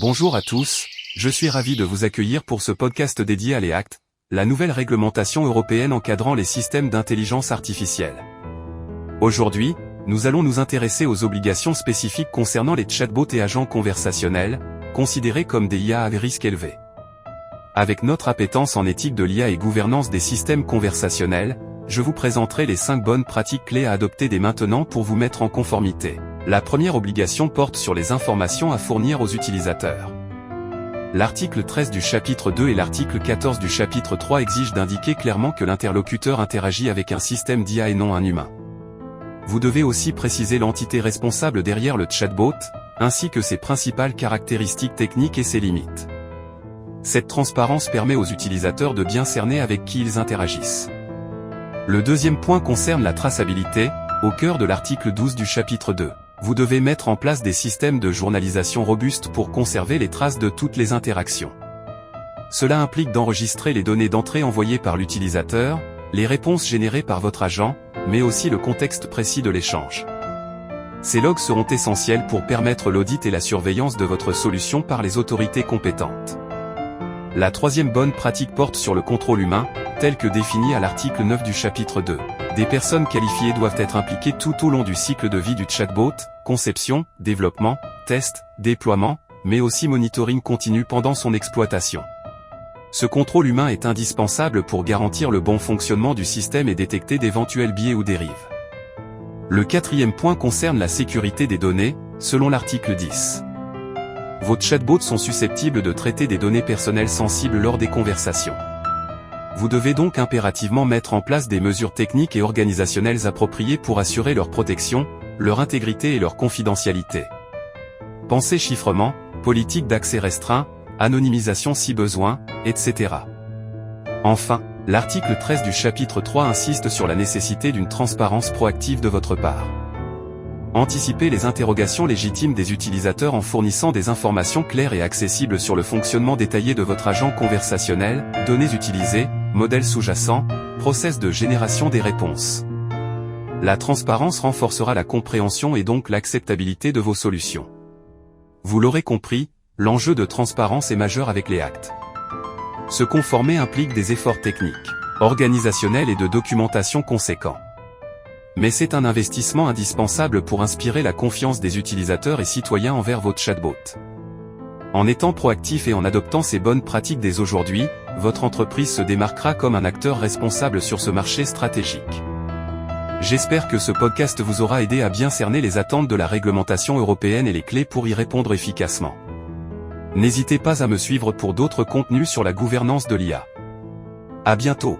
Bonjour à tous, je suis ravi de vous accueillir pour ce podcast dédié à l'EACT, la nouvelle réglementation européenne encadrant les systèmes d'intelligence artificielle. Aujourd'hui, nous allons nous intéresser aux obligations spécifiques concernant les chatbots et agents conversationnels, considérés comme des IA à risque élevé. Avec notre appétence en éthique de l'IA et gouvernance des systèmes conversationnels, je vous présenterai les 5 bonnes pratiques clés à adopter dès maintenant pour vous mettre en conformité. La première obligation porte sur les informations à fournir aux utilisateurs. L'article 13 du chapitre 2 et l'article 14 du chapitre 3 exigent d'indiquer clairement que l'interlocuteur interagit avec un système d'IA et non un humain. Vous devez aussi préciser l'entité responsable derrière le chatbot, ainsi que ses principales caractéristiques techniques et ses limites. Cette transparence permet aux utilisateurs de bien cerner avec qui ils interagissent. Le deuxième point concerne la traçabilité, au cœur de l'article 12 du chapitre 2. Vous devez mettre en place des systèmes de journalisation robustes pour conserver les traces de toutes les interactions. Cela implique d'enregistrer les données d'entrée envoyées par l'utilisateur, les réponses générées par votre agent, mais aussi le contexte précis de l'échange. Ces logs seront essentiels pour permettre l'audit et la surveillance de votre solution par les autorités compétentes. La troisième bonne pratique porte sur le contrôle humain, tel que défini à l'article 9 du chapitre 2. Des personnes qualifiées doivent être impliquées tout au long du cycle de vie du chatbot, conception, développement, test, déploiement, mais aussi monitoring continu pendant son exploitation. Ce contrôle humain est indispensable pour garantir le bon fonctionnement du système et détecter d'éventuels biais ou dérives. Le quatrième point concerne la sécurité des données, selon l'article 10. Vos chatbots sont susceptibles de traiter des données personnelles sensibles lors des conversations. Vous devez donc impérativement mettre en place des mesures techniques et organisationnelles appropriées pour assurer leur protection, leur intégrité et leur confidentialité. Pensez chiffrement, politique d'accès restreint, anonymisation si besoin, etc. Enfin, l'article 13 du chapitre 3 insiste sur la nécessité d'une transparence proactive de votre part. Anticipez les interrogations légitimes des utilisateurs en fournissant des informations claires et accessibles sur le fonctionnement détaillé de votre agent conversationnel, données utilisées, modèles sous-jacents, process de génération des réponses. La transparence renforcera la compréhension et donc l'acceptabilité de vos solutions. Vous l'aurez compris, l'enjeu de transparence est majeur avec l'EACT. Se conformer implique des efforts techniques, organisationnels et de documentation conséquents. Mais c'est un investissement indispensable pour inspirer la confiance des utilisateurs et citoyens envers votre chatbot. En étant proactif et en adoptant ces bonnes pratiques dès aujourd'hui, votre entreprise se démarquera comme un acteur responsable sur ce marché stratégique. J'espère que ce podcast vous aura aidé à bien cerner les attentes de la réglementation européenne et les clés pour y répondre efficacement. N'hésitez pas à me suivre pour d'autres contenus sur la gouvernance de l'IA. À bientôt.